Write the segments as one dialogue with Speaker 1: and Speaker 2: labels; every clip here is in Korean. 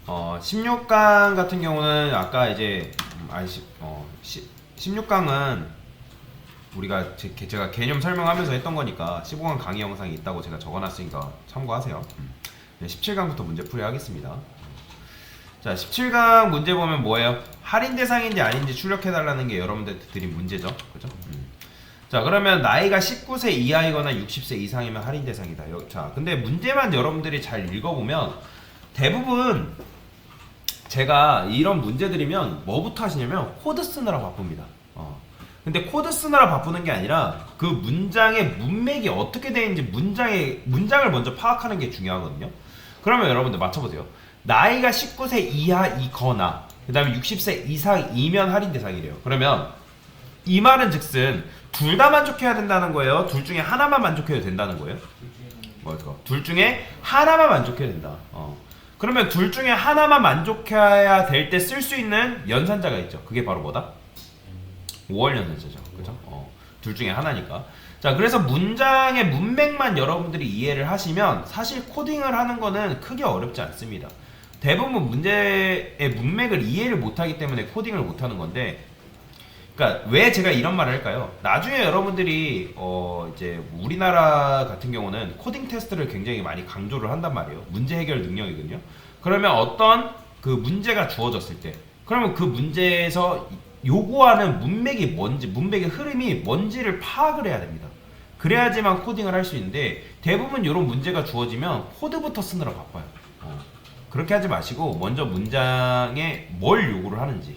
Speaker 1: 16강 같은 경우는 아까 이제 16강은 우리가 제가 개념 설명하면서 했던 거니까 15강 강의 영상이 있다고 제가 적어놨으니까 참고하세요. 17강부터 문제풀이 하겠습니다. 자, 17강 문제 보면 뭐예요? 할인 대상인지 아닌지 출력해달라는 게 여러분들 드린 문제죠. 그죠? 자, 그러면 나이가 19세 이하이거나 60세 이상이면 할인 대상이다. 자, 근데 문제만 여러분들이 잘 읽어보면 대부분 제가 이런 문제 드리면 뭐부터 하시냐면 코드 쓰느라 바쁩니다. 근데 코드 쓰느라 바쁘는 게 아니라 그 문장의 문맥이 어떻게 되어 있는지 문장을 먼저 파악하는 게 중요하거든요. 그러면 여러분들 맞춰보세요. 나이가 19세 이하이거나 그 다음에 60세 이상이면 할인 대상이래요. 그러면 이 말은 즉슨 둘 다 만족해야 된다는 거예요? 둘 중에 하나만 만족해도 된다는 거예요? 둘 중에 하나만 만족해야 된다. 그러면 둘 중에 하나만 만족해야 될 때 쓸 수 있는 연산자가 있죠. 그게 바로 뭐다? 5월 연산자죠. 그죠? 둘 중에 하나니까. 자, 그래서 문장의 문맥만 여러분들이 이해를 하시면 사실 코딩을 하는 거는 크게 어렵지 않습니다. 대부분 문제의 문맥을 이해를 못하기 때문에 코딩을 못하는 건데, 그러니까 왜 제가 이런 말을 할까요? 나중에 여러분들이 이제 우리나라 같은 경우는 코딩 테스트를 굉장히 많이 강조를 한단 말이에요. 문제 해결 능력이거든요. 그러면 어떤 그 문제가 주어졌을 때, 그러면 그 문제에서 요구하는 문맥이 뭔지, 문맥의 흐름이 뭔지를 파악을 해야 됩니다. 그래야지만 코딩을 할 수 있는데 대부분 이런 문제가 주어지면 코드부터 쓰느라 바빠요. 그렇게 하지 마시고 먼저 문장에 뭘 요구를 하는지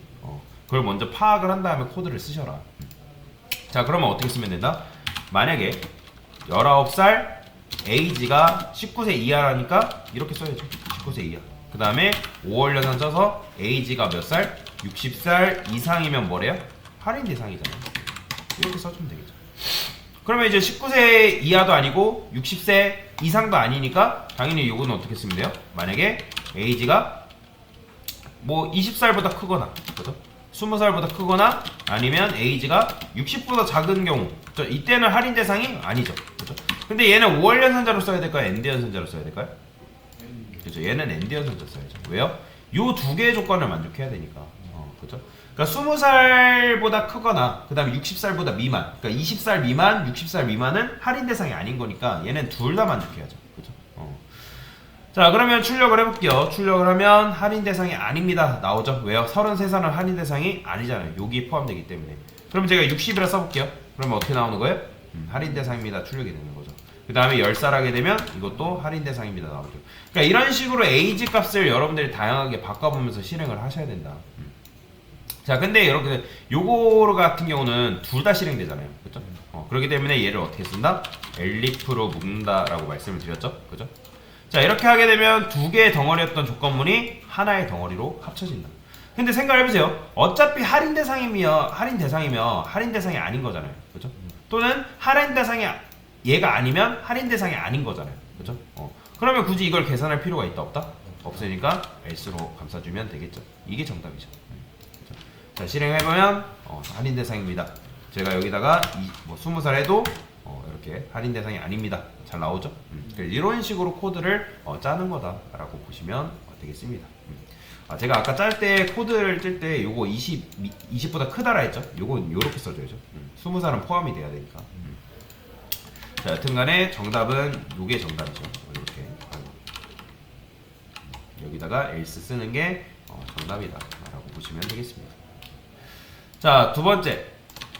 Speaker 1: 그걸 먼저 파악을 한 다음에 코드를 쓰셔라. 자, 그러면 어떻게 쓰면 된다? 만약에 19살 age가 19세 이하라니까 이렇게 써야죠. 19세 이하. 그 다음에 5월 연산 써서 age가 몇 살? 60살 이상이면 뭐래요? 할인 대상이잖아요. 이렇게 써주면 되겠죠. 그러면 이제 19세 이하도 아니고 60세 이상도 아니니까 당연히 요거는 어떻게 쓰면 돼요? 만약에 age가 뭐 20살보다 크거나, 그죠? 20살보다 크거나 아니면 age가 60보다 작은 경우, 이때는 할인 대상이 아니죠. 그죠? 근데 얘는 5월 연산자로 써야 될까요? 엔드 연산자로 써야 될까요? 그죠? 얘는 엔드 연산자 써야죠. 왜요? 요 두 개의 조건을 만족해야 되니까. 그죠? 그러니까 20살보다 크거나 그 다음에 60살보다 미만, 그러니까 20살 미만, 60살 미만은 할인 대상이 아닌 거니까 얘는 둘 다 만족해야죠. 그죠? 자, 그러면 출력을 해볼게요. 출력을 하면 할인 대상이 아닙니다 나오죠. 왜요? 33살은 할인 대상이 아니잖아요. 여기에 포함되기 때문에. 그럼 제가 60이라 써볼게요. 그러면 어떻게 나오는 거예요? 할인 대상입니다 출력이 되는 거죠. 그 다음에 10살 하게 되면 이것도 할인 대상입니다 나오죠. 그러니까 이런 식으로 에이지 값을 여러분들이 다양하게 바꿔보면서 실행을 하셔야 된다. 자, 근데 여러분들 요거 같은 경우는 둘 다 실행되잖아요. 그죠? 그렇기 때문에 얘를 어떻게 쓴다? 엘리프로 묶는다 라고 말씀을 드렸죠. 그죠? 자, 이렇게 하게 되면 두 개의 덩어리였던 조건문이 하나의 덩어리로 합쳐진다. 근데 생각해보세요. 어차피 할인 대상이면 할인 대상이 아닌 거잖아요. 그죠? 또는 할인 대상이 얘가 아니면 할인 대상이 아닌 거잖아요. 그죠? 그러면 굳이 이걸 계산할 필요가 있다 없다? 없으니까 S로 감싸주면 되겠죠. 이게 정답이죠. 그죠? 자, 실행해보면 할인 대상입니다. 제가 여기다가 20살 해도 이렇게 할인 대상이 아닙니다. 잘 나오죠? 이런 식으로 코드를 짜는 거다라고 보시면 되겠습니다. 제가 아까 짤 때 코드를 짤 때 요거 20보다 크다라 했죠? 요건 요렇게 써줘야죠. 20살은 포함이 돼야 되니까. 자, 여튼간에 정답은 요게 정답이죠. 이렇게 여기다가 else 쓰는 게 정답이다 라고 보시면 되겠습니다. 자, 두 번째.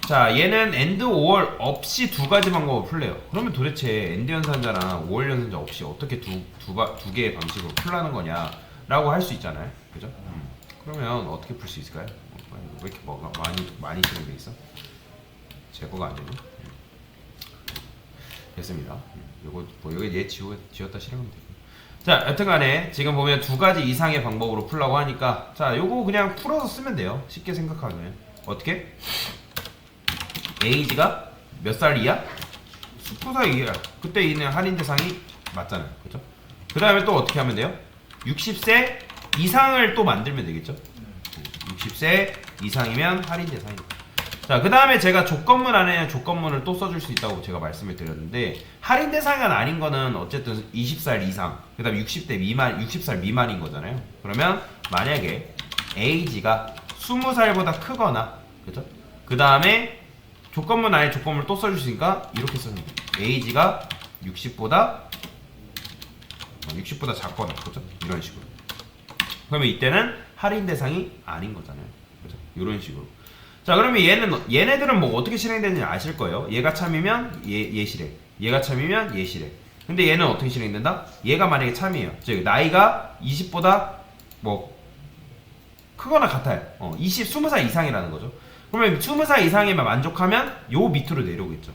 Speaker 1: 자, 얘는 AND 5월 없이 두 가지 방법을 풀래요. 그러면 도대체 AND 연산자랑 5월 연산자 없이 어떻게 두 개의 방식으로 풀라는 거냐 라고 할 수 있잖아요. 그죠? 그러면 어떻게 풀 수 있을까요? 왜 이렇게 뭐가 많이 진행돼 있어? 제거가 안 되네. 됐습니다. 요거 여기 얘 지웠다 실행하면 되고. 자, 여튼간에 지금 보면 두 가지 이상의 방법으로 풀라고 하니까 자, 요거 그냥 풀어서 쓰면 돼요. 쉽게 생각하면 어떻게? age가 몇 살 이하? 19살 이하. 그때 있는 할인 대상이 맞잖아요. 그죠? 그 다음에 또 어떻게 하면 돼요? 60세 이상을 또 만들면 되겠죠? 60세 이상이면 할인 대상입니다. 자, 그 다음에 제가 조건문 안에 조건문을 또 써줄 수 있다고 제가 말씀을 드렸는데, 할인 대상이 아닌 거는 어쨌든 20살 이상, 그 다음에 60대 미만, 60살 미만인 거잖아요. 그러면 만약에 age가 20살보다 크거나, 그죠? 그 다음에 조건문 안에 조건문을 또 써줄 수 있으니까 이렇게 쓰는 거예요. age가 60보다 작거나, 그죠? 이런 식으로. 그러면 이때는 할인 대상이 아닌 거잖아요. 그죠? 이런 식으로. 자, 그러면 얘네들은 뭐 어떻게 실행되는지 아실 거예요. 얘가 참이면 얘 실행, 얘가 참이면 얘 실행. 근데 얘는 어떻게 실행된다? 얘가 만약에 참이에요. 즉 나이가 20보다 뭐 크거나 같아요. 20살 이상이라는 거죠. 그러면 20살 이상이면 만족하면 요 밑으로 내려오겠죠.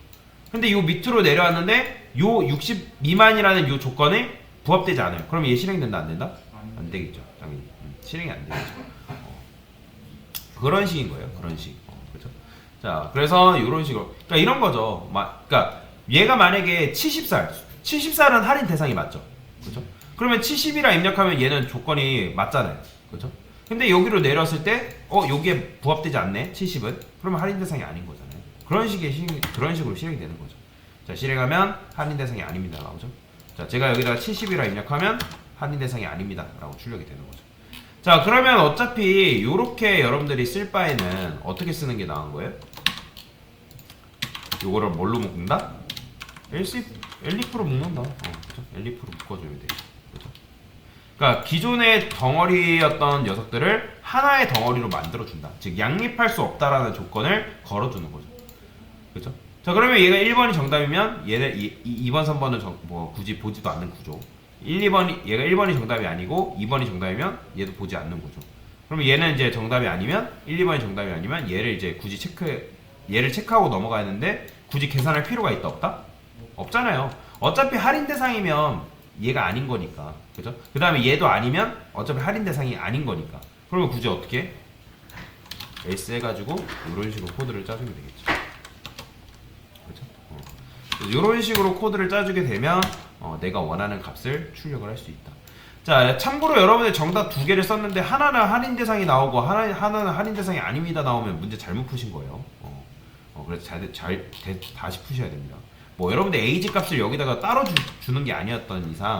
Speaker 1: 근데 요 밑으로 내려왔는데 요 60 미만이라는 요 조건에 부합되지 않아요. 그러면 얘 실행된다, 안 된다? 안 되겠죠. 당연히. 실행이 안 되겠죠. 그런 식인 거예요. 그런 식. 그렇죠? 자, 그래서 이런 식으로. 그러니까 이런 거죠. 그러니까 얘가 만약에 70살은 할인 대상이 맞죠. 그렇죠? 그러면 70이라 입력하면 얘는 조건이 맞잖아요. 그렇죠? 근데 여기로 내렸을 때, 여기에 부합되지 않네. 70은. 그러면 할인 대상이 아닌 거잖아요. 그런 식으로 실행이 되는 거죠. 자, 실행하면 할인 대상이 아닙니다. 나오죠? 자, 제가 여기다가 70이라 입력하면 할인 대상이 아닙니다. 라고 출력이 되는 거죠. 자, 그러면 어차피 요렇게 여러분들이 쓸 바에는 어떻게 쓰는 게 나은 거예요? 요거를 뭘로 묶는다? 엘리프로 묶는다. 그렇죠? 엘리프로 묶어줘야 돼. 그렇죠? 그러니까 기존의 덩어리였던 녀석들을 하나의 덩어리로 만들어준다. 즉 양립할 수 없다라는 조건을 걸어주는 거죠. 그렇죠? 자, 그러면 얘가 1번이 정답이면 얘는 2번, 3번은 뭐 굳이 보지도 않는 구조. 얘가 1번이 정답이 아니고 2번이 정답이면 얘도 보지 않는 거죠. 그러면 얘는 이제 정답이 아니면 1, 2번이 정답이 아니면 얘를 이제 굳이 얘를 체크하고 넘어가야 하는데 굳이 계산할 필요가 있다 없다? 없잖아요. 어차피 할인 대상이면 얘가 아닌 거니까. 그죠? 그 다음에 얘도 아니면 어차피 할인 대상이 아닌 거니까. 그러면 굳이 어떻게? else 해가지고 이런 식으로 코드를 짜주면 되겠죠. 그렇죠? 이런 식으로 코드를 짜주게 되면 내가 원하는 값을 출력을 할 수 있다. 자, 참고로 여러분들 정답 두 개를 썼는데 하나는 할인 대상이 나오고 하나는 할인 대상이 아닙니다 나오면 문제 잘못 푸신 거예요. 그래서 다시 푸셔야 됩니다. 뭐 여러분들 에이지 값을 여기다가 따로 주는 게 아니었던 이상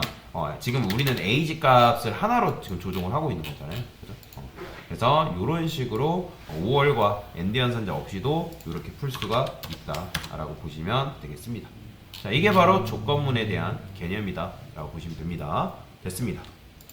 Speaker 1: 지금 우리는 에이지 값을 하나로 지금 조정을 하고 있는 거잖아요. 그죠? 그래서 이런 식으로 5월과 엔드 연산자 없이도 이렇게 풀 수가 있다라고 보시면 되겠습니다. 자, 이게 바로 조건문에 대한 개념이다 라고 보시면 됩니다. 됐습니다.